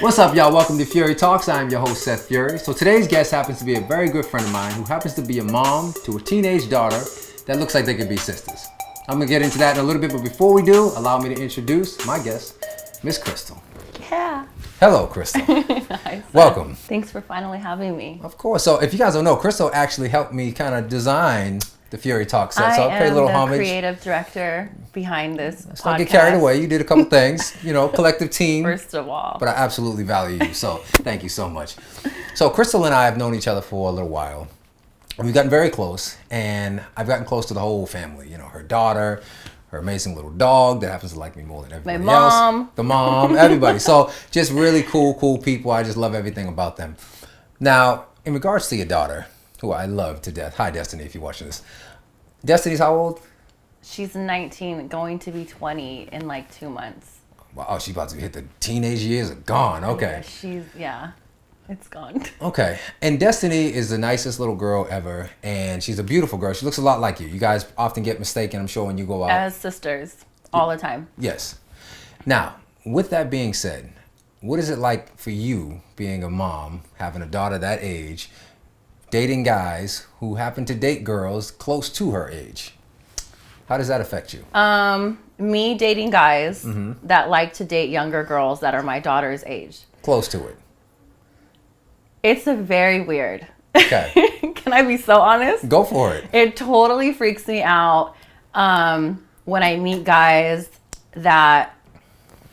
What's up, y'all? Welcome to Fury Talks. I'm your host, Seth Fury. So today's guest happens to be a very good friend of mine who happens to be a mom to a teenage daughter that looks like they could be sisters. I'm going to get into that in a little bit, but before we do, allow me to introduce my guest, Miss Krystal. Yeah. Hello, Krystal. Hi, Welcome. Thanks for finally having me. Of course. So if you guys don't know, Krystal actually helped me kind of design the Fury Talk set. So I'll pay a little homage. I am the creative director behind this podcast. Don't get carried away. You did a couple things, collective team. First of all. But I absolutely value you. So thank you so much. So Krystal and I have known each other for a little while. And we've gotten very close. And I've gotten close to the whole family. Her daughter, her amazing little dog that happens to like me more than everybody else. The mom, everybody. So just really cool people. I just love everything about them. Now, in regards to your daughter, who I love to death. Hi, Destiny, if you're watching this. Destiny's how old? She's 19, going to be 20 in like 2 months. Wow, she's about to hit the teenage years. Are gone. Okay. Yeah, it's gone. Okay. And Destiny is the nicest little girl ever. And she's a beautiful girl. She looks a lot like you. You guys often get mistaken, I'm sure, when you go out. As sisters, all the time. Yes. Now, with that being said, what is it like for you being a mom, having a daughter that age, dating guys who happen to date girls close to her age? How does that affect you? Me dating guys that like to date younger girls that are my daughter's age. Close to it. It's a very weird. Okay. Can I be so honest? Go for it. It totally freaks me out when I meet guys that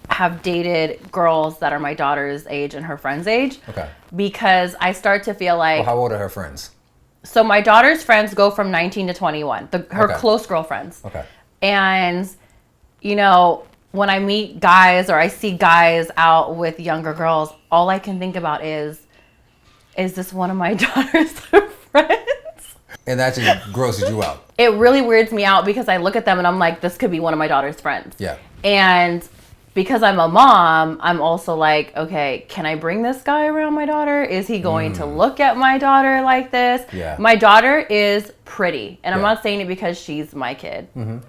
have dated girls that are my daughter's age and her friend's age. Okay. Because I start to feel like... Well, how old are her friends? So my daughter's friends go from 19 to 21. Her close girlfriends. Okay. And, when I meet guys or I see guys out with younger girls, all I can think about is this one of my daughter's friends? And that just grosses you out. It really weirds me out because I look at them and I'm like, this could be one of my daughter's friends. Yeah. And because I'm a mom, I'm also like, okay, can I bring this guy around my daughter? Is he going to look at my daughter like this? Yeah. My daughter is pretty. And I'm not saying it because she's my kid. Mm-hmm.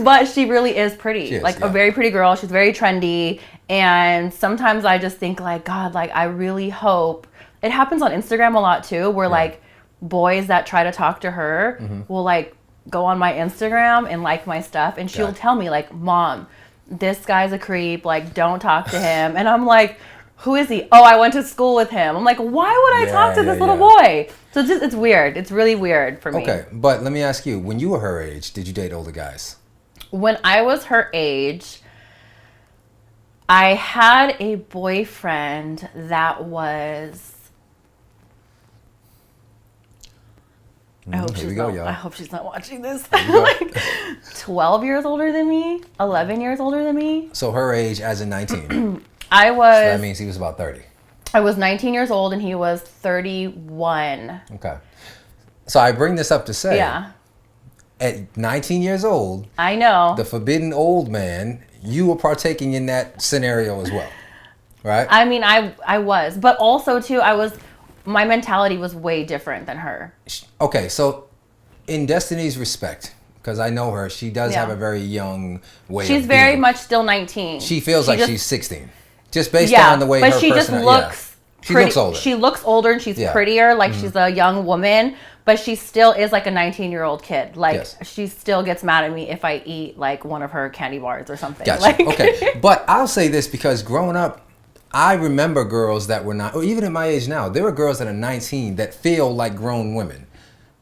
But she really is pretty. A very pretty girl. She's very trendy. And sometimes I just think like, God, I really hope. It happens on Instagram a lot too, where boys that try to talk to her will go on my Instagram and like my stuff, and she'll tell me Mom, this guy's a creep, don't talk to him. And I'm like, who is he? Oh, I went to school with him. I'm like, why would I talk to this little boy? So it's weird. It's really weird for me. Okay, but let me ask you, when you were her age, did you date older guys? When I was her age, I had a boyfriend that was... I hope she's not watching this. 12 years older than me, 11 years older than me. So her age as in 19. I was... So that means he was about 30. I was 19 years old and he was 31. Okay. So I bring this up to say, yeah, at 19 years old, I know, the forbidden old man, you were partaking in that scenario as well, right? I mean, I was, but also too, my mentality was way different than her. Okay, so in Destiny's respect, because I know her, she does have a very young way. She's very much still 19. She feels like she's 16, just based on the way her personality. But she just looks. She looks older. She looks older and she's prettier. She's a young woman, but she still is like a 19-year-old kid. She still gets mad at me if I eat one of her candy bars or something. Gotcha. Okay, but I'll say this because growing up, I remember girls that were not, or even at my age now, there are girls that are 19 that feel like grown women.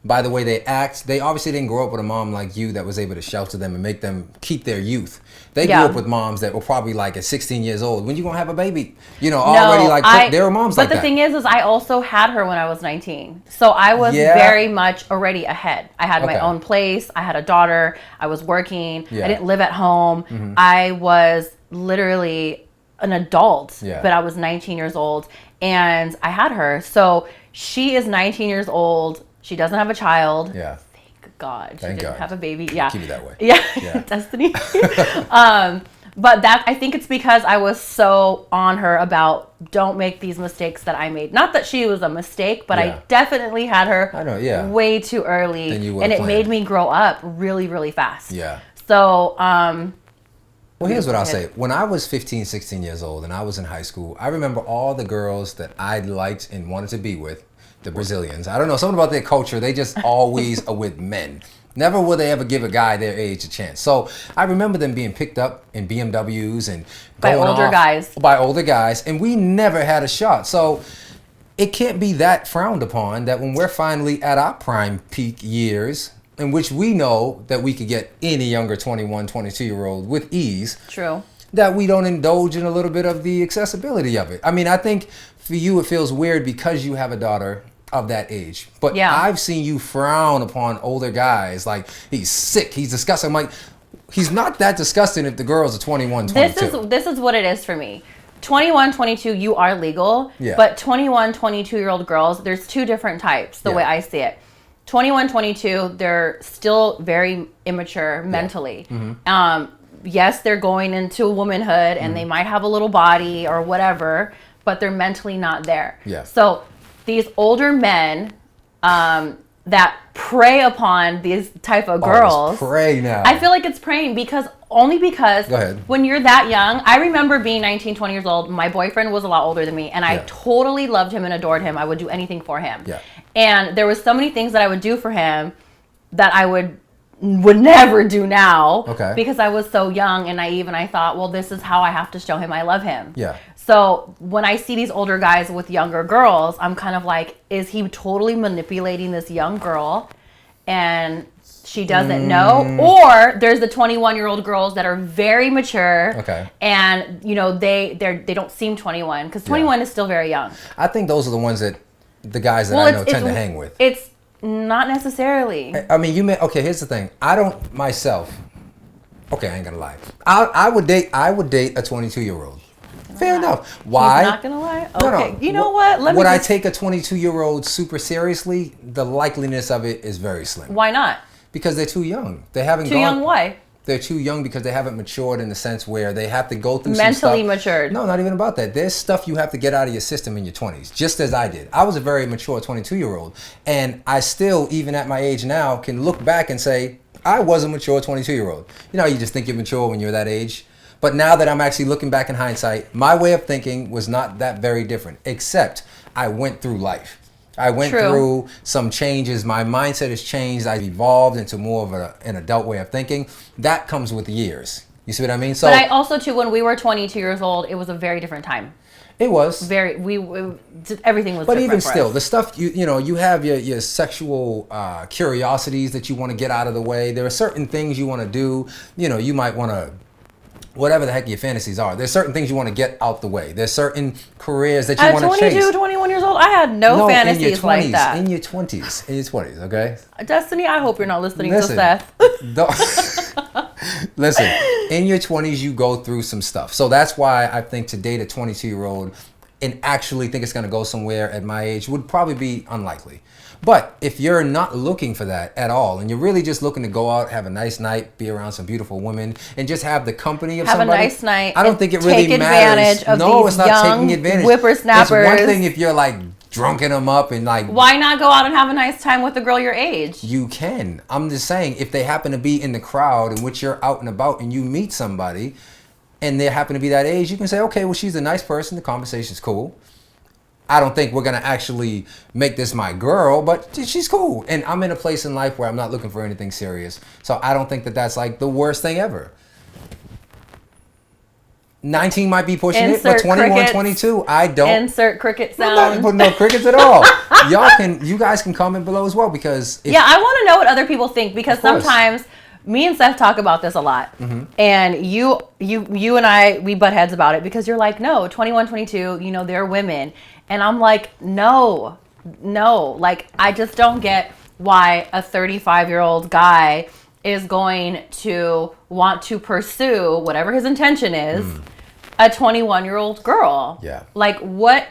By the way they act, they obviously didn't grow up with a mom like you that was able to shelter them and make them keep their youth. They grew up with moms that were probably at 16 years old. When you gonna have a baby? Already there were moms like that. But the thing is I also had her when I was 19. So I was very much already ahead. I had my own place. I had a daughter. I was working. I didn't live at home. I was literally an adult, but I was 19 years old and I had her. So she is 19 years old. She doesn't have a child. Yeah. Thank God. She didn't have a baby. Yeah. Keep it that way. Yeah. Destiny. But I think it's because I was so on her about don't make these mistakes that I made. Not that she was a mistake, but I definitely had her way too early. And it made me grow up really, really fast. Yeah. So, Well, here's what I'll say. When I was 15, 16 years old and I was in high school, I remember all the girls that I liked and wanted to be with, the Brazilians. I don't know, something about their culture. They just always are with men. Never will they ever give a guy their age a chance. So I remember them being picked up in BMWs and by older guys. By older guys. And we never had a shot. So it can't be that frowned upon that when we're finally at our prime peak years, in which we know that we could get any younger 21, 22-year-old with ease. True. That we don't indulge in a little bit of the accessibility of it. I mean, I think for you it feels weird because you have a daughter of that age. But yeah. I've seen you frown upon older guys. Like, he's sick, he's disgusting. I'm like, he's not that disgusting if the girls are 21, 22. This is what it is for me. 21, 22, you are legal. Yeah. But 21, 22-year-old girls, there's two different types, the way I see it. 21, 22, they're still very immature mentally. Mm-hmm. Yes, they're going into womanhood and they might have a little body or whatever, but they're mentally not there. Yeah. So these older men that prey upon these type of girls. Prey now. I feel like it's preying because when you're that young, I remember being 19, 20 years old. My boyfriend was a lot older than me and I totally loved him and adored him. I would do anything for him. Yeah. And there was so many things that I would do for him that I would never do now because I was so young and naive and I thought, well, this is how I have to show him I love him. Yeah. So when I see these older guys with younger girls, I'm kind of like, is he totally manipulating this young girl and she doesn't know? Or there's the 21-year-old girls that are very mature and, you know, they don't seem 21 because 21 is still very young. I think those are the ones that the guys that I know tend to hang with. It's not necessarily. I mean, here's the thing. I don't myself. Okay, I ain't gonna lie. I would date a 22-year-old. Fair enough. Why? He's not gonna lie. Okay. No. You know what? Would I take a 22-year-old super seriously? The likeliness of it is very slim. Why not? Because they're too young. They haven't too young. Why? They're too young because they haven't matured in the sense where they have to go through mentally some stuff. Matured. No, not even about that. There's stuff you have to get out of your system in your 20s, just as I did. I was a very mature 22-year-old, and I still, even at my age now, can look back and say, I was a mature 22-year-old. You know, you just think you're mature when you're that age. But now that I'm actually looking back in hindsight, my way of thinking was not that very different, except I went through life. I went through some changes. My mindset has changed. I've evolved into more of an adult way of thinking. That comes with years. You see what I mean? So, but I also, too, when we were 22 years old, it was a very different time. It was. Everything was but different even for still, us. The stuff, you have your sexual curiosities that you want to get out of the way. There are certain things you want to do. You know, you might want to, whatever the heck your fantasies are. There's certain things you want to get out the way. There's certain careers that you want to chase. At 22, 21 years old, I had no fantasies like that. In your 20s, okay? Destiny, I hope you're not listening to Seth. Listen, in your 20s, you go through some stuff. So that's why I think to date a 22-year-old and actually think it's going to go somewhere at my age would probably be unlikely. But if you're not looking for that at all, and you're really just looking to go out, have a nice night, be around some beautiful women, and just have the company of somebody. Have a nice night. I don't think it really matters. Take advantage of these young whippersnappers. It's one thing if you're like drunking them up and like. Why not go out and have a nice time with a girl your age? You can. I'm just saying, if they happen to be in the crowd in which you're out and about and you meet somebody and they happen to be that age, you can say, okay, well, she's a nice person. The conversation's cool. I don't think we're going to actually make this my girl, but she's cool. And I'm in a place in life where I'm not looking for anything serious. So I don't think that that's like the worst thing ever. 19 might be pushing it, but 21, crickets, 22, I don't. Insert cricket sound. I'm not putting no crickets at all. You guys can comment below as well because. I want to know what other people think because sometimes me and Seth talk about this a lot. Mm-hmm. And you and I, we butt heads about it because you're like, no, 21, 22, they're women. And I'm like, no, like, I just don't get why a 35-year-old guy is going to want to pursue whatever his intention is, a 21-year-old girl. Yeah. Like, what?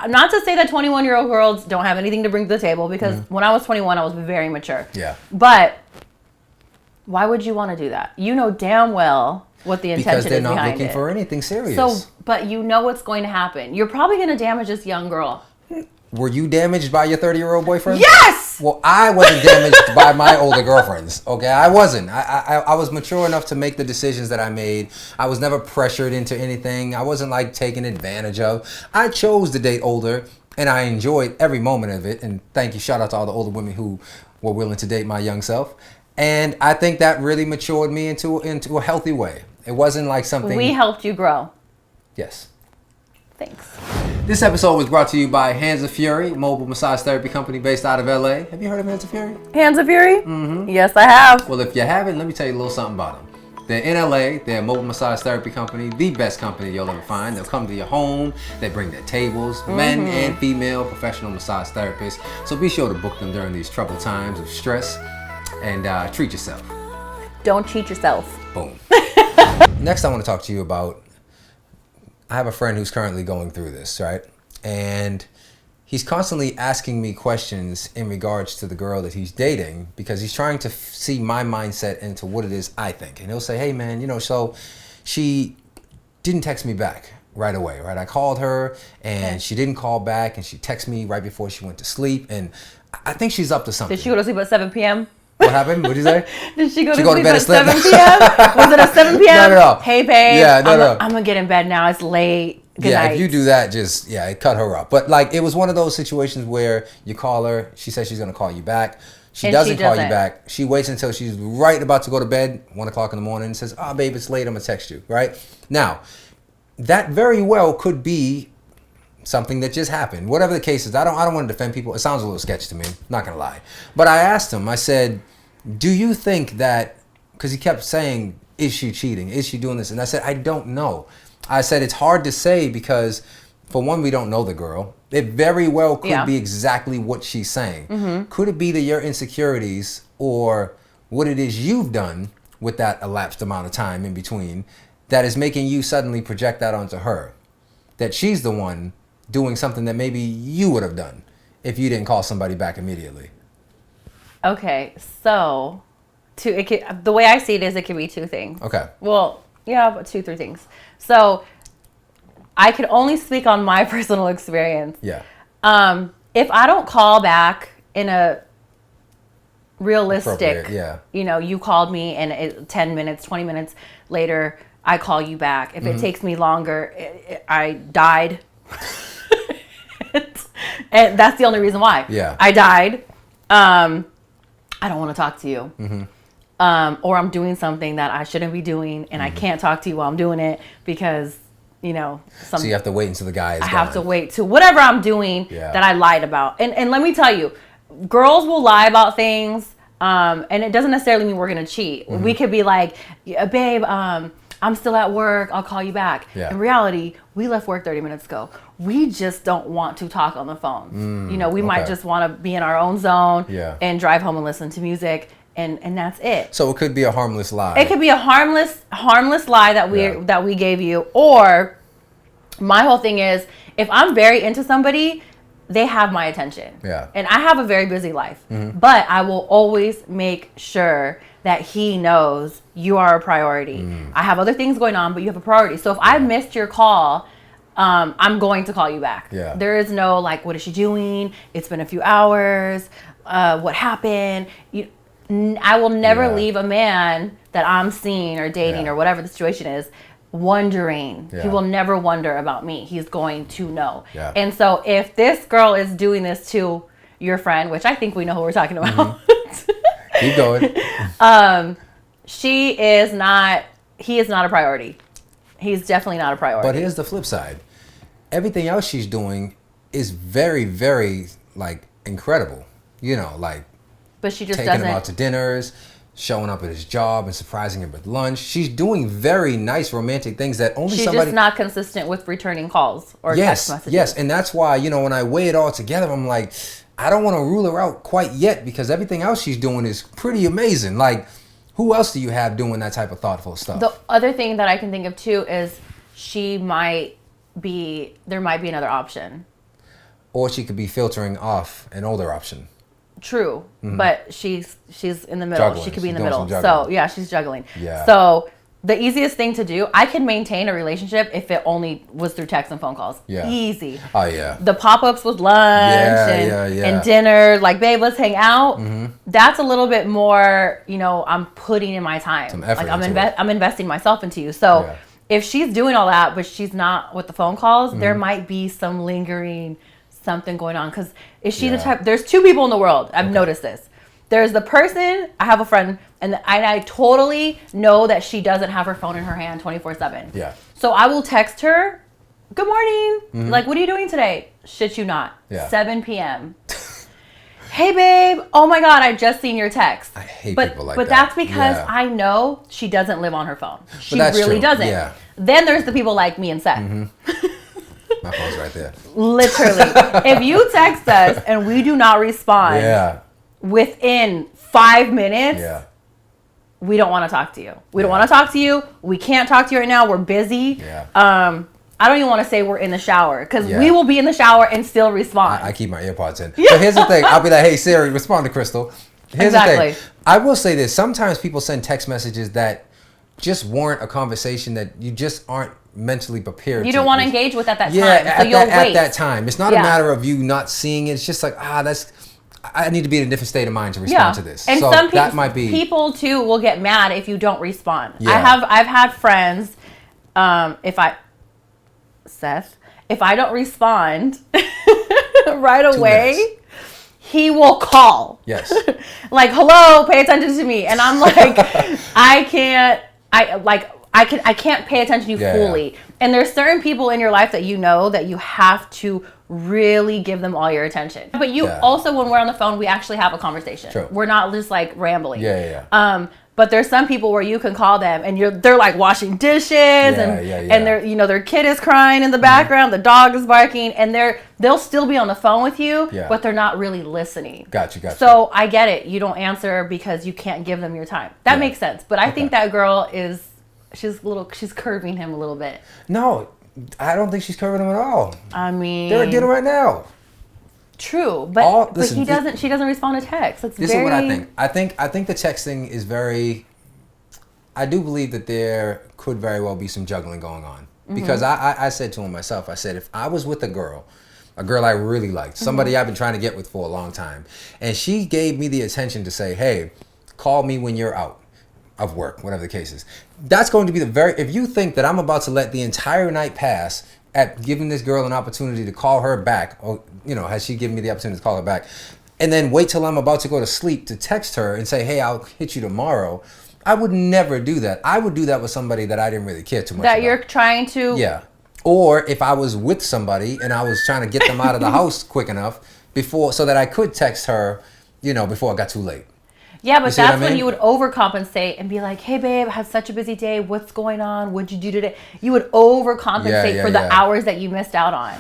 Not to say that 21-year-old girls don't have anything to bring to the table because when I was 21, I was very mature. Yeah. But why would you want to do that? You know damn well what the intention is behind it. Because they're not looking for anything serious. So, but you know what's going to happen. You're probably going to damage this young girl. Were you damaged by your 30-year-old boyfriend? Yes! Well, I wasn't damaged by my older girlfriends. Okay, I wasn't. I was mature enough to make the decisions that I made. I was never pressured into anything. I wasn't like taken advantage of. I chose to date older, and I enjoyed every moment of it. And thank you, shout out to all the older women who were willing to date my young self. And I think that really matured me into a healthy way. It wasn't like something. We helped you grow. Yes. Thanks. This episode was brought to you by Hands of Fury, mobile massage therapy company based out of LA. Have you heard of Hands of Fury? Hands of Fury? Mm-hmm. Yes, I have. Well, if you haven't, let me tell you a little something about them. They're in LA. They're a mobile massage therapy company, the best company you'll ever find. They'll come to your home. They bring their tables, men and female professional massage therapists. So be sure to book them during these troubled times of stress and treat yourself. Don't cheat yourself. Boom. Next, I want to talk to you about, I have a friend who's currently going through this, right? And he's constantly asking me questions in regards to the girl that he's dating because he's trying to see my mindset into what it is I think. And he'll say, hey man, so she didn't text me back right away, right? I called her and she didn't call back, and she texted me right before she went to sleep. And I think she's up to something. Did she go to sleep at 7 p.m.? What happened? What'd you say? Did she go to sleep at 7 p.m.? Was it a 7 p.m.? No. Hey, babe. Yeah, no. I'm going to get in bed now. It's late. Good night. If you do that, it cut her up. But like, it was one of those situations where you call her, she says she's going to call you back. She doesn't call you back. She waits until she's right about to go to bed, 1 o'clock in the morning, and says, oh, babe, it's late. I'm going to text you, right? Now, that very well could be something that just happened. Whatever the case is, I don't want to defend people. It sounds a little sketchy to me, not going to lie. But I asked him, I said, do you think that, because he kept saying, is she cheating? Is she doing this? And I said, I don't know. I said, it's hard to say because, for one, we don't know the girl. It very well could be exactly what she's saying. Mm-hmm. Could it be that your insecurities or what it is you've done with that elapsed amount of time in between that is making you suddenly project that onto her? That she's the one doing something that maybe you would have done if you didn't call somebody back immediately. Okay, so the way I see it is it could be two things. Okay. Well, yeah, but 2-3 things. So I could only speak on my personal experience. Yeah. If I don't call back in a realistic, you called me and 10 minutes, 20 minutes later, I call you back. If it takes me longer, I died. And that's the only reason why. Yeah. I died. I don't want to talk to you. Mm-hmm. Or I'm doing something that I shouldn't be doing, and I can't talk to you while I'm doing it because, so you have to wait until the guy is gone. I have to wait to whatever I'm doing that I lied about. And let me tell you, girls will lie about things, and it doesn't necessarily mean we're going to cheat. Mm-hmm. We could be like, babe, I'm still at work. I'll call you back. Yeah. In reality, we left work 30 minutes ago. We just don't want to talk on the phone. We might just want to be in our own zone and drive home and listen to music. And that's it. So it could be a harmless lie. It could be a harmless lie that we gave you. Or my whole thing is, if I'm very into somebody, they have my attention. Yeah. And I have a very busy life. Mm-hmm. But I will always make sure that he knows you are a priority. I have other things going on, but you have a priority. So if I missed your call, I'm going to call you back. Yeah. There is no like, what is she doing? It's been a few hours. What happened? I will never leave a man that I'm seeing or dating or whatever the situation is wondering. He will never wonder about me. He's going to know. Yeah. And so if this girl is doing this to your friend, which I think we know who we're talking about. Keep going. He is not a priority. He's definitely not a priority. But here's the flip side. Everything else she's doing is very, very incredible. But she just taking him out to dinners, showing up at his job and surprising him with lunch. She's doing very nice romantic things that only she's somebody... just not consistent with returning calls or text messages. Yes, and that's why, when I weigh it all together, I'm like, I don't want to rule her out quite yet because everything else she's doing is pretty amazing. Like, who else do you have doing that type of thoughtful stuff? The other thing that I can think of too is there might be another option. Or she could be filtering off an older option. True, but she's in the middle. Juggling. She could be in the middle. So she's juggling. Yeah. So the easiest thing to do, I can maintain a relationship if it only was through text and phone calls. Yeah. Easy. Oh, yeah. The pop-ups with lunch and dinner, like, babe, let's hang out. Mm-hmm. That's a little bit more, I'm putting in my time. Some effort like, I'm investing myself into you. So if she's doing all that, but she's not with the phone calls, there might be some lingering something going on. Because is she the type, there's two people in the world, I've noticed this. There's the person, I have a friend, and I totally know that she doesn't have her phone in her hand 24/7. Yeah. So I will text her, good morning. Mm-hmm. Like, what are you doing today? Shit you not. Yeah. 7 p.m. Hey, babe. Oh, my God. I just seen your text. I hate people like that. But that's because I know she doesn't live on her phone. She really doesn't. Yeah. Then there's the people like me and Seth. Mm-hmm. My phone's right there. Literally. If you text us and we do not respond within 5 minutes, we don't want to talk to you. We don't want to talk to you. We can't talk to you right now. We're busy. Yeah. I don't even want to say we're in the shower because we will be in the shower and still respond. I keep my earpods in. But here's the thing. I'll be like, hey, Siri, respond to Krystal. Here's the thing. I will say this. Sometimes people send text messages that just warrant a conversation that you just aren't mentally prepared. You don't want to engage with at that time. Yeah, so you'll wait. At that time. It's not a matter of you not seeing it. It's just like, I need to be in a different state of mind to respond to this. And so some that might be people too will get mad if you don't respond. Yeah. I've had friends, if I don't respond right away, he will call. Yes. Like, hello, pay attention to me. And I'm like, I can't pay attention to you fully. Yeah. And there's certain people in your life that that you have to really give them all your attention. But you also, when we're on the phone, we actually have a conversation. True. We're not just like rambling. Yeah. But there's some people where you can call them and they're like washing dishes and they're their kid is crying in the background, the dog is barking, and they'll still be on the phone with you, but they're not really listening. Gotcha. So I get it. You don't answer because you can't give them your time. That makes sense. But I think that girl she's curving him a little bit. No, I don't think she's curving him at all. I mean, they're at dinner right now. True, but she doesn't respond to text. This is what I think. I think the texting is very. I do believe that there could very well be some juggling going on because I said to him myself. I said if I was with a girl I really liked, somebody I've been trying to get with for a long time, and she gave me the attention to say, hey, call me when you're out of work, whatever the case is. That's going to be if you think that I'm about to let the entire night pass at giving this girl an opportunity to call her back, or has she given me the opportunity to call her back, and then wait till I'm about to go to sleep to text her and say, hey, I'll hit you tomorrow, I would never do that. I would do that with somebody that I didn't really care too much about. That you're trying to... Yeah. Or if I was with somebody and I was trying to get them out of the house quick enough so that I could text her, before it got too late. Yeah, but that's when you would overcompensate and be like, hey, babe, I have such a busy day. What's going on? What'd you do today? You would overcompensate for the hours that you missed out on.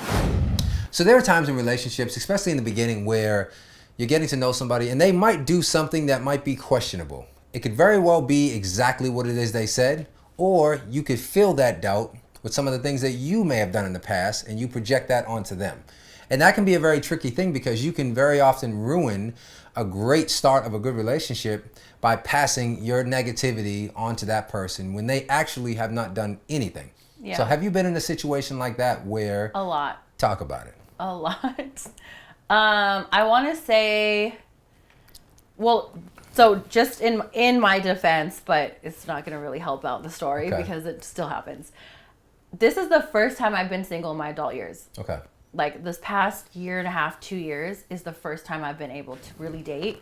So there are times in relationships, especially in the beginning, where you're getting to know somebody and they might do something that might be questionable. It could very well be exactly what it is they said, or you could fill that doubt with some of the things that you may have done in the past and you project that onto them. And that can be a very tricky thing because you can very often ruin a great start of a good relationship by passing your negativity onto that person when they actually have not done anything. Yeah. So have you been in a situation like that where... A lot. Talk about it. A lot. I want to say... Well, so just in my defense, but it's not going to really help out the story because it still happens. This is the first time I've been single in my adult years. Okay. Like this past year and a half, 2 years is the first time I've been able to really date.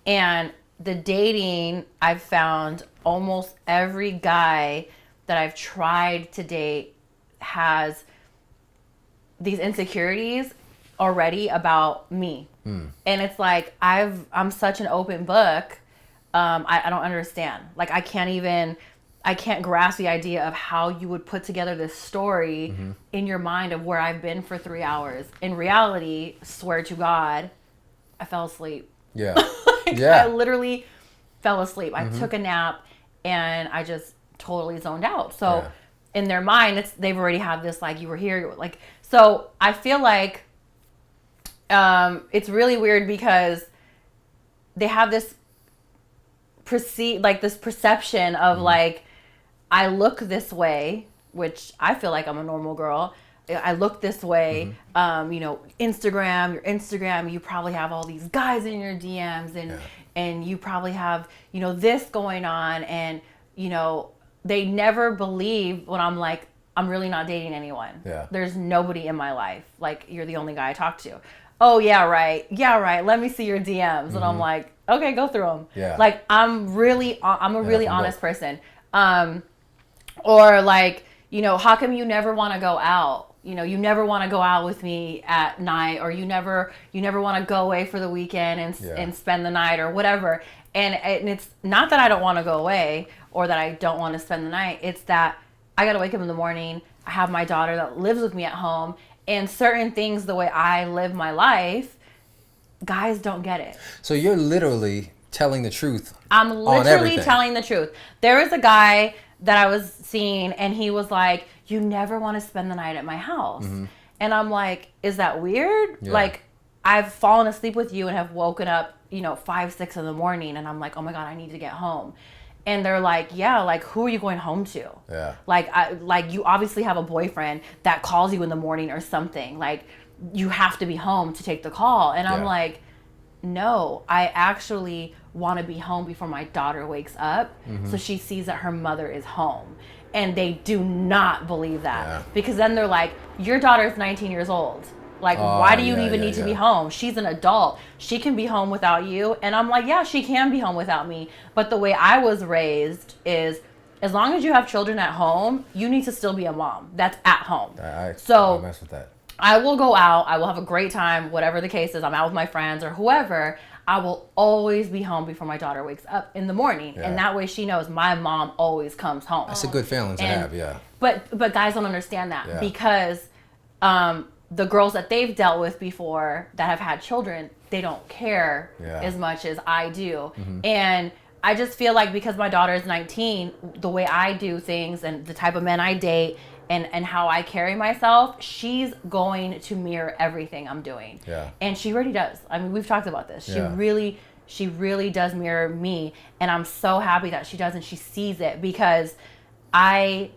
And the dating, I've found almost every guy that I've tried to date has these insecurities already about me. And it's like, I'm such an open book. I don't understand. Like I can't grasp the idea of how you would put together this story in your mind of where I've been for 3 hours. In reality, swear to God, I fell asleep. Yeah. I literally fell asleep. I took a nap and I just totally zoned out. So in their mind, they've already had this, like, you were here. Like, so I feel like it's really weird because they have this perception of like, I look this way, which I feel like I'm a normal girl. I look this way, you know, your Instagram, you probably have all these guys in your DMs and you probably have, you know, this going on. And, you know, they never believe when I'm like, I'm really not dating anyone. Yeah. There's nobody in my life. Like, you're the only guy I talk to. Oh, yeah, right. Yeah, right. Let me see your DMs. And I'm like, okay, go through them. Yeah. Like, I'm a really honest person. Or like, you know, how come you never want to go out? You know, you never want to go out with me at night, or you never want to go away for the weekend and spend the night or whatever. And it's not that I don't want to go away or that I don't want to spend the night. It's that I got to wake up in the morning. I have my daughter that lives with me at home, and certain things, the way I live my life, guys don't get it. So you're literally telling the truth. I'm literally telling the truth. There was a guy that I was seeing, and he was like, you never want to spend the night at my house. And I'm like, is that weird? Yeah. Like, I've fallen asleep with you and have woken up, you know, 5, 6 in the morning, and I'm like, oh my God, I need to get home. And they're like, yeah, like, who are you going home to? Yeah. Like you obviously have a boyfriend that calls you in the morning or something. Like, you have to be home to take the call. And I'm like, no, I actually want to be home before my daughter wakes up, so she sees that her mother is home. And they do not believe that, because then they're like, your daughter's 19 years old. Like, why do you even need to be home? She's an adult. She can be home without you. And I'm like, yeah, she can be home without me. But the way I was raised is, as long as you have children at home, you need to still be a mom. That's at home. I mess with that. I will go out. I will have a great time, whatever the case is. I'm out with my friends or whoever. I will always be home before my daughter wakes up in the morning. Yeah. And that way she knows my mom always comes home. That's a good feeling to have, yeah. But guys don't understand that because the girls that they've dealt with before that have had children, they don't care as much as I do. And I just feel like because my daughter is 19, the way I do things and the type of men I date and how I carry myself, she's going to mirror everything I'm doing. Yeah. And she already does. I mean, we've talked about this. Yeah. She really does mirror me. And I'm so happy that she does and she sees it, because I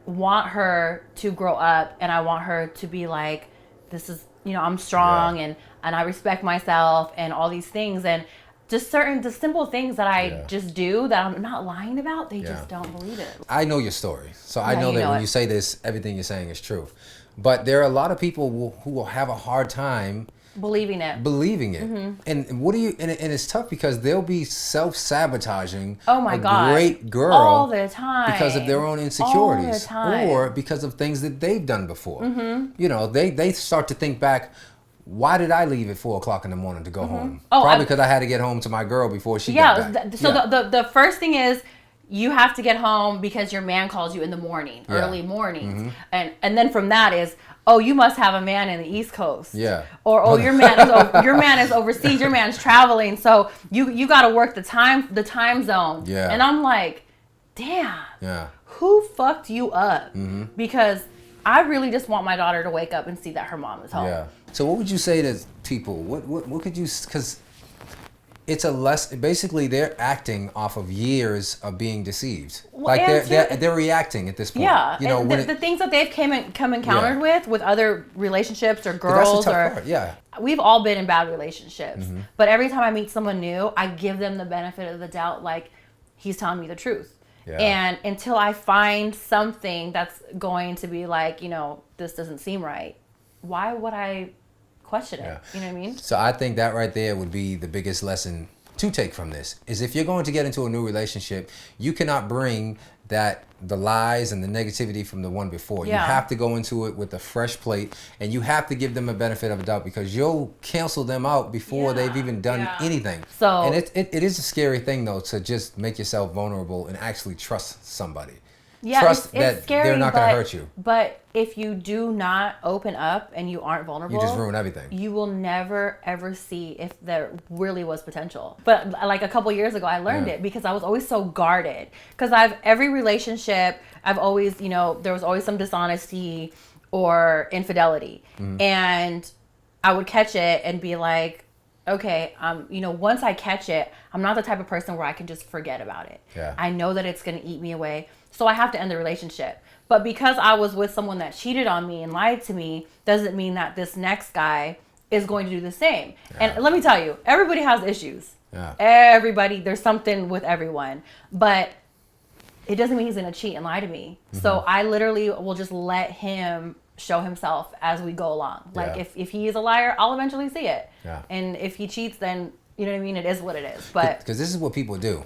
want her to grow up and I want her to be like, this is, you know, I'm strong and I respect myself and all these things. And just the simple things that I just do that I'm not lying about, they just don't believe it. I know your story. So I know that when you say this, everything you're saying is true. But there are a lot of people who will have a hard time believing it. And what do you, and it's tough because they'll be self-sabotaging a great girl all the time because of their own insecurities or because of things that they've done before. You know, they start to think back, why did I leave at 4 o'clock in the morning to go home? Probably because I had to get home to my girl before she got back. The first thing is, you have to get home because your man calls you in the morning, early mornings. And then from that is, oh, you must have a man in the East Coast. Yeah. Or, oh, your man is overseas, your man's traveling, so you got to work the time zone. Yeah. And I'm like, damn. Yeah. Who fucked you up? Because I really just want my daughter to wake up and see that her mom is home. Yeah. So what would you say to people? What could you, because it's a less, basically they're acting off of years of being deceived. Well, like they're reacting at this point. Yeah, you know, and the things that they've come encountered with other relationships or girls, that's the tough part. Yeah. We've all been in bad relationships, but every time I meet someone new, I give them the benefit of the doubt, like, he's telling me the truth. Yeah. And until I find something that's going to be like, you know, this doesn't seem right, why would I question it? You know what I mean? So I think that right there would be the biggest lesson to take from this, is if you're going to get into a new relationship, you cannot bring the lies and the negativity from the one before. You have to go into it with a fresh plate, and you have to give them a benefit of a doubt, because you'll cancel them out before they've even done anything. So, and it is a scary thing though, to just make yourself vulnerable and actually trust somebody. Yeah, trust it's that scary, they're not going to hurt you. But if you do not open up and you aren't vulnerable, you just ruin everything. You will never, ever see if there really was potential. But like a couple years ago, I learned it because I was always so guarded. Because every relationship, I've always, you know, there was always some dishonesty or infidelity. And I would catch it and be like, okay, you know, once I catch it, I'm not the type of person where I can just forget about it. Yeah. I know that it's going to eat me away. so I have to end the relationship. But because I was with someone that cheated on me and lied to me, doesn't mean that this next guy is going to do the same. Yeah. And let me tell you, everybody has issues. Yeah. Everybody, there's something with everyone. But it doesn't mean he's going to cheat and lie to me. Mm-hmm. So I literally will just let him show himself as we go along. Like if he is a liar, I'll eventually see it. Yeah. And if he cheats, then, you know what I mean? It is what it is. But because this is what people do.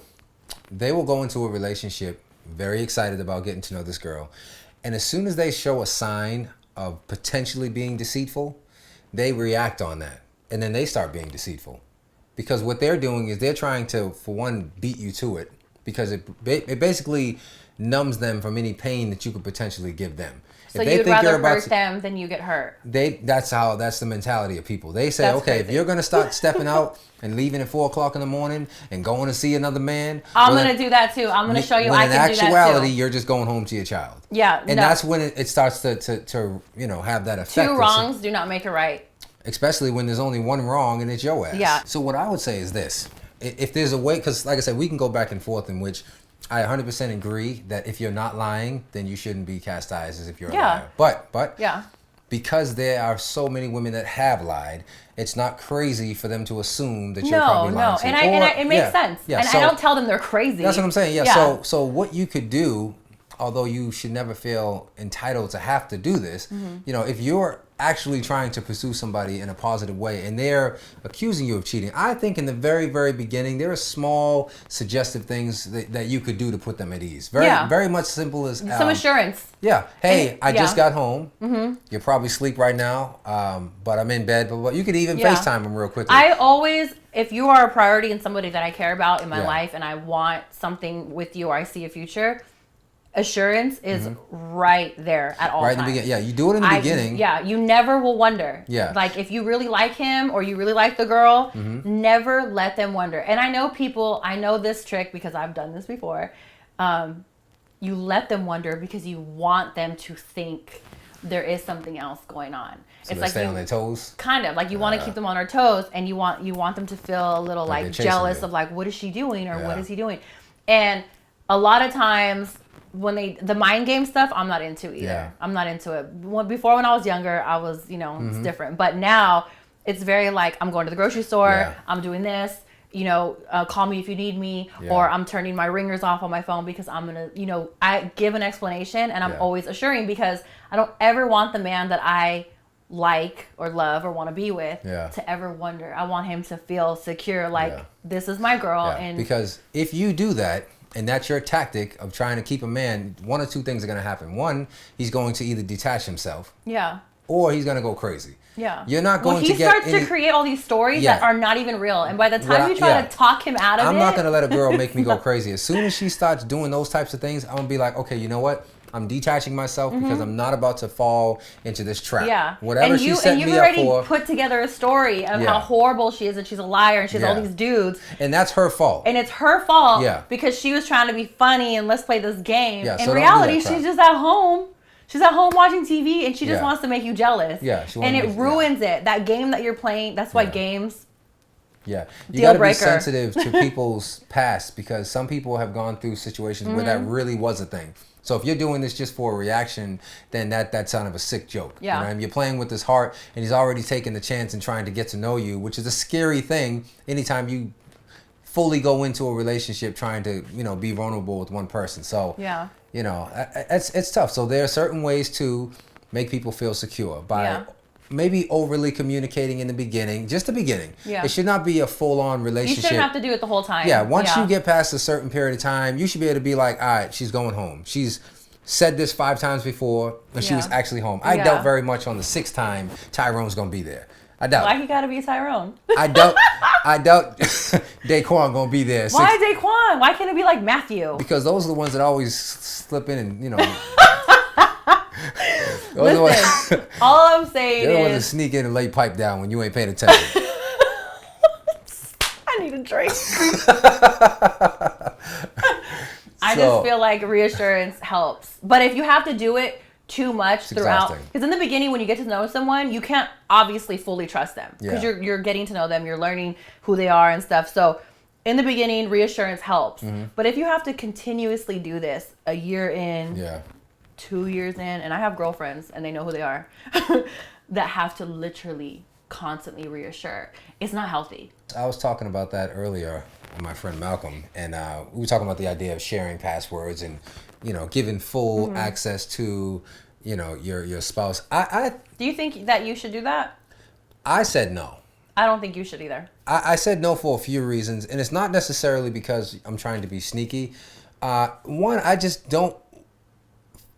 They will go into a relationship very excited about getting to know this girl. And as soon as they show a sign of potentially being deceitful, they react on that. And then they start being deceitful. Because what they're doing is they're trying to, for one, beat you to it. Because it basically numbs them from any pain that you could potentially give them. So you'd rather hurt them than you get hurt. That's the mentality of people. They say, that's crazy. If you're going to start stepping out and leaving at 4:00 in the morning and going to see another man, I'm going to do that too. I'm going to show you I can do that too. In actuality, you're just going home to your child. Yeah. And that's when it starts to have that effect. Two wrongs do not make a right. Especially when there's only one wrong and it's your ass. Yeah. So what I would say is this. If there's a way, because like I said, we can go back and forth in which I 100% agree that if you're not lying, then you shouldn't be chastised as if you're a liar. But yeah, because there are so many women that have lied, it's not crazy for them to assume that you're probably lying. No, and it makes sense. Yeah, and I don't tell them they're crazy. That's what I'm saying. Yeah. So what you could do, although you should never feel entitled to have to do this, if you're actually trying to pursue somebody in a positive way and they're accusing you of cheating, I think in the very, very beginning, there are small suggestive things that you could do to put them at ease. Very much simple as some assurance. Yeah. Hey, I just got home. Mm-hmm. You're probably asleep right now, but I'm in bed. But you could even FaceTime them real quickly. I always, if you are a priority and somebody that I care about in my life and I want something with you or I see a future, assurance is right there at all times. In the beginning. Yeah, you do it in the beginning. Yeah, you never will wonder. Yeah. Like if you really like him or you really like the girl, never let them wonder. And I know this trick because I've done this before. You let them wonder because you want them to think there is something else going on. So it's like stay on their toes? Kind of. Like you want to keep them on their toes and you want them to feel a little like jealous of like, what is she doing or what is he doing? And a lot of times when the mind game stuff, I'm not into either. Yeah. I'm not into it. Before when I was younger, I was, it's different. But now it's very like, I'm going to the grocery store, I'm doing this, call me if you need me, or I'm turning my ringers off on my phone because I'm going to, I give an explanation and I'm always assuring because I don't ever want the man that I like or love or want to be with to ever wonder. I want him to feel secure, like this is my girl. Yeah. And because if you do that, and that's your tactic of trying to keep a man, one or two things are going to happen. One, he's going to either detach himself. Yeah. Or he's going to go crazy. Yeah. You're not going to get he starts to create all these stories that are not even real. And by the time you try to talk him out of I'm not going to let a girl make me go crazy. As soon as she starts doing those types of things, I'm going to be like, okay, you know what? I'm detaching myself because I'm not about to fall into this trap. Yeah. Whatever she set me up for. And you've already put together a story of how horrible she is and she's a liar and she has all these dudes. And that's her fault. And it's her fault because she was trying to be funny and let's play this game. Yeah, in reality, she's just at home. She's at home watching TV and she just wants to make you jealous. Yeah. And it ruins it. That game that you're playing, that's why games... Yeah, you got to be sensitive to people's past because some people have gone through situations where that really was a thing. So if you're doing this just for a reaction, then that's kind of a sick joke. Yeah. You're playing with his heart and he's already taken the chance and trying to get to know you, which is a scary thing anytime you fully go into a relationship trying to, be vulnerable with one person. So, it's tough. So there are certain ways to make people feel secure by maybe overly communicating in the beginning, just the beginning. Yeah. It should not be a full-on relationship. You shouldn't have to do it the whole time. Yeah, once you get past a certain period of time, you should be able to be like, all right, she's going home. She's said this 5 times before, and she was actually home. I doubt very much on the 6th time Tyrone's going to be there. I doubt. Why he got to be Tyrone? I doubt Daquan going to be there. Why Daquan? Why can't it be like Matthew? Because those are the ones that always slip in and, Listen, all I'm saying they're the ones that sneak in and lay pipe down when you ain't paying attention. I need a drink. I just feel like reassurance helps. But if you have to do it too much throughout, because in the beginning when you get to know someone, you can't obviously fully trust them because you're getting to know them, you're learning who they are and stuff. So in the beginning, reassurance helps. But if you have to continuously do this a year in, 2 years in, and I have girlfriends and they know who they are that have to literally constantly reassure, it's not healthy. I was talking about that earlier with my friend Malcolm, and we were talking about the idea of sharing passwords and, you know, giving full access to, you know, your spouse. Do you think that you should do that? I said no. I don't think you should either. I said no for a few reasons, and it's not necessarily because I'm trying to be sneaky. One, I just don't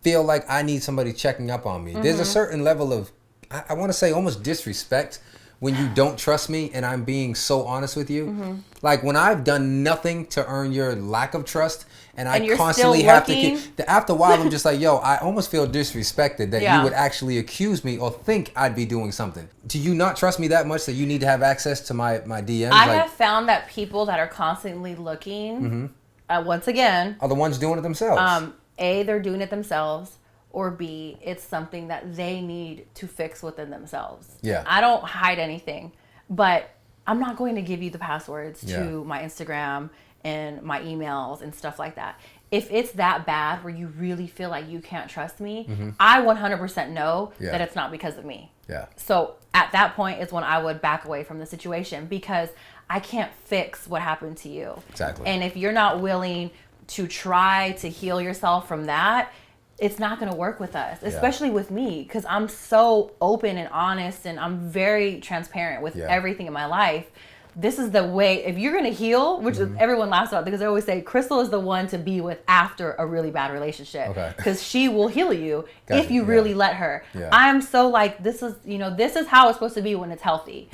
feel like I need somebody checking up on me. There's a certain level of, I want to say, almost disrespect when you don't trust me and I'm being so honest with you. Like when I've done nothing to earn your lack of trust, and I constantly have to after a while I'm just like, yo, I almost feel disrespected that you would actually accuse me or think I'd be doing something. Do you not trust me that much that you need to have access to my DMs? I have found that people that are constantly looking, once again, are the ones doing it themselves. A, they're doing it themselves, or B, it's something that they need to fix within themselves. Yeah. I don't hide anything, but I'm not going to give you the passwords to my Instagram and my emails and stuff like that. If it's that bad where you really feel like you can't trust me, I 100% know that it's not because of me. Yeah. So at that point is when I would back away from the situation, because I can't fix what happened to you. Exactly. And if you're not willing to try to heal yourself from that, it's not going to work with us, especially with me, because I'm so open and honest and I'm very transparent with everything in my life. This is the way, if you're going to heal, which everyone laughs about, because they always say Krystal is the one to be with after a really bad relationship, because she will heal you if you really let her. I'm so like, this is how it's supposed to be when it's healthy.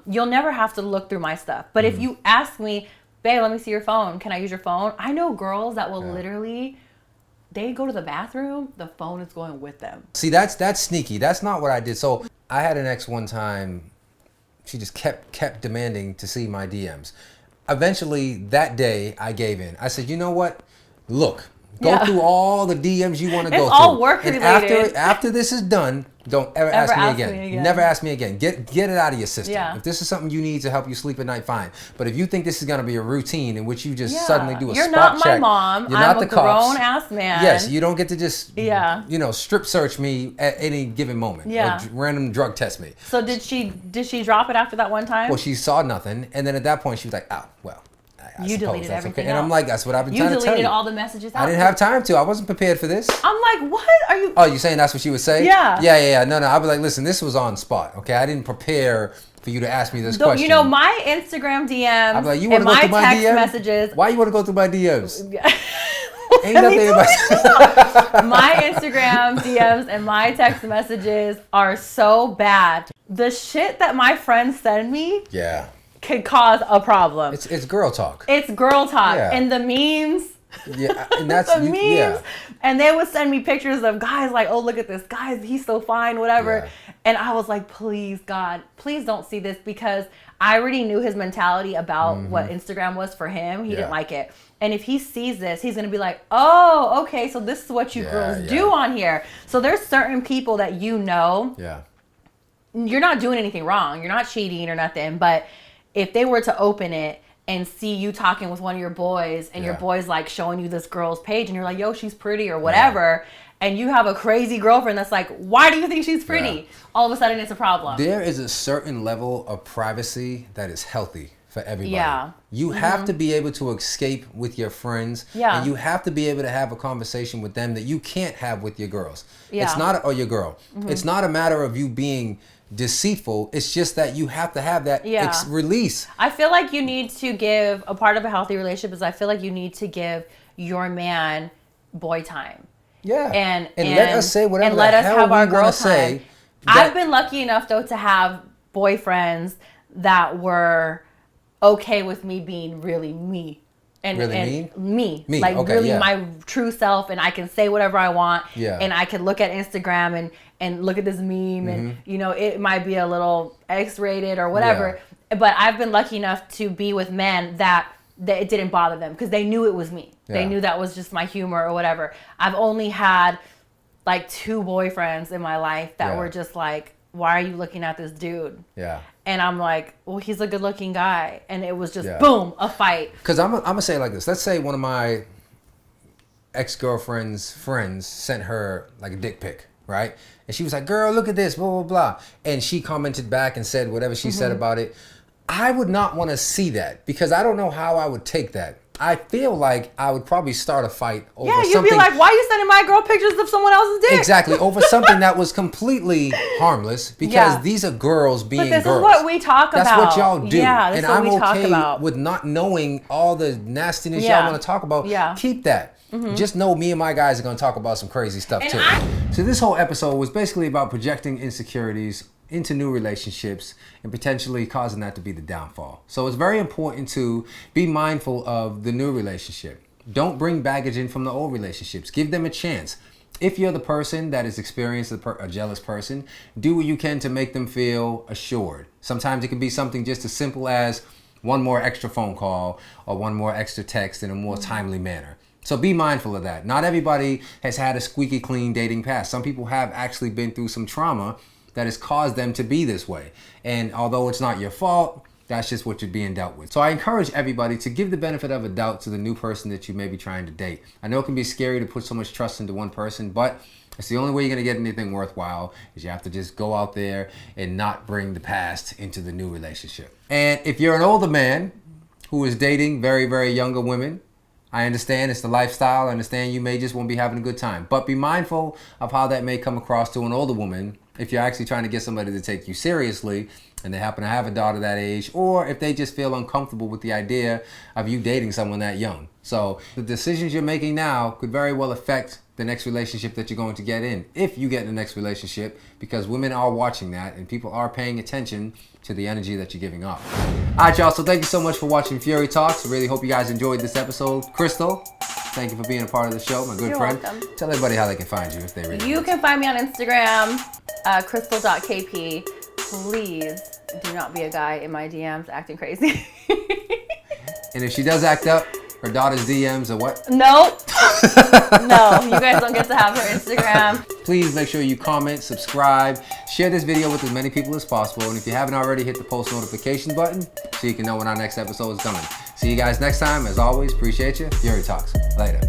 You'll never have to look through my stuff. But if you ask me, babe, let me see your phone. Can I use your phone? I know girls that will literally, they go to the bathroom, the phone is going with them. See, that's sneaky. That's not what I did. So I had an ex one time. She just kept demanding to see my DMs. Eventually, that day, I gave in. I said, you know what? Look, go through all the DMs you want to go through. It's all work related. After this is done, don't ever ask me again. Never ask me again. Get it out of your system. If this is something you need to help you sleep at night, fine. But if you think this is going to be a routine in which you just suddenly do a spot check. You're not my mom. I'm a grown-ass man. Yes, you don't get to just, strip search me at any given moment. Or random drug test me. So did she drop it after that one time? Well, she saw nothing. And then at that point, she was like, oh, well. You deleted everything else. And I'm like, that's what I've been trying to tell you. You deleted all the messages out. I didn't have time to. I wasn't prepared for this. I'm like, what are you? Oh, you saying that's what she would say? Yeah. Yeah. No. I'd be like, listen, this was on spot. Okay, I didn't prepare for you to ask me this question. You know, my Instagram DMs I'd be like, you want to go through my text DMs? Messages. Why you want to go through my DMs? Ain't nothing about my Instagram DMs and my text messages are so bad. The shit that my friends send me. Yeah. Could cause a problem. It's girl talk. It's girl talk. And the memes. Yeah, and that's the memes. And they would send me pictures of guys like, oh, look at this guy, he's so fine, whatever. And I was like, please, God, please don't see this, because I already knew his mentality about what Instagram was for him. He didn't like it. And if he sees this, he's gonna be like, oh, okay, so this is what you girls do on here. So there's certain people that you're not doing anything wrong. You're not cheating or nothing, but if they were to open it and see you talking with one of your boys and your boy's like showing you this girl's page and you're like, yo, she's pretty or whatever, and you have a crazy girlfriend that's like, why do you think she's pretty? All of a sudden it's a problem. There is a certain level of privacy that is healthy for everybody. You have to be able to escape with your friends, and you have to be able to have a conversation with them that you can't have with your girls. It's not, or your girl. It's not a matter of you being deceitful. It's just that you have to have that release. I feel like you need to give, a part of a healthy relationship is I feel like you need to give your man boy time. And let us say whatever and let us have our girl time. I've been lucky enough though to have boyfriends that were okay with me being really me. And me. Like really my true self, and I can say whatever I want, and I can look at Instagram and look at this meme, and you know, it might be a little X-rated or whatever, but I've been lucky enough to be with men that it didn't bother them because they knew it was me. They knew that was just my humor or whatever. I've only had like 2 boyfriends in my life that were just like, why are you looking at this dude? Yeah. And I'm like, well, he's a good looking guy. And it was just boom, a fight. Because I'm going to say it like this. Let's say one of my ex-girlfriend's friends sent her like a dick pic, right? And she was like, girl, look at this, blah, blah, blah. And she commented back and said whatever she said about it. I would not want to see that because I don't know how I would take that. I feel like I would probably start a fight over something. Yeah, you'd be like, why are you sending my girl pictures of someone else's dick? Exactly, over something that was completely harmless because these are girls being girls. But this is what we talk about. That's what y'all do. Yeah, that's what we talk about. And I'm okay with not knowing all the nastiness y'all want to talk about. Yeah. Keep that. Just know me and my guys are going to talk about some crazy stuff too. So this whole episode was basically about projecting insecurities into new relationships and potentially causing that to be the downfall. So it's very important to be mindful of the new relationship. Don't bring baggage in from the old relationships. Give them a chance. If you're the person that has experienced a jealous person, do what you can to make them feel assured. Sometimes it can be something just as simple as one more extra phone call or one more extra text in a more timely manner. So be mindful of that. Not everybody has had a squeaky clean dating past. Some people have actually been through some trauma that has caused them to be this way. And although it's not your fault, that's just what you're being dealt with. So I encourage everybody to give the benefit of a doubt to the new person that you may be trying to date. I know it can be scary to put so much trust into one person, but it's the only way you're gonna get anything worthwhile is you have to just go out there and not bring the past into the new relationship. And if you're an older man who is dating very, very younger women, I understand it's the lifestyle. I understand you may just want to be having a good time. But be mindful of how that may come across to an older woman if you're actually trying to get somebody to take you seriously and they happen to have a daughter that age, or if they just feel uncomfortable with the idea of you dating someone that young. So the decisions you're making now could very well affect the next relationship that you're going to get in, if you get in the next relationship, because women are watching that and people are paying attention to the energy that you're giving off. All right, y'all, so thank you so much for watching Fury Talks. I really hope you guys enjoyed this episode. Krystal, thank you for being a part of the show, my good friend. Welcome. Tell everybody how they can find you if they really You can find me on Instagram, krystal.kp. Please do not be a guy in my DMs acting crazy. And if she does act up, her daughter's DMs are what? Nope. No, you guys don't get to have her Instagram. Please make sure you comment, subscribe, share this video with as many people as possible. And if you haven't already, hit the post notification button so you can know when our next episode is coming. See you guys next time. As always, appreciate you. Fury Talks. Later.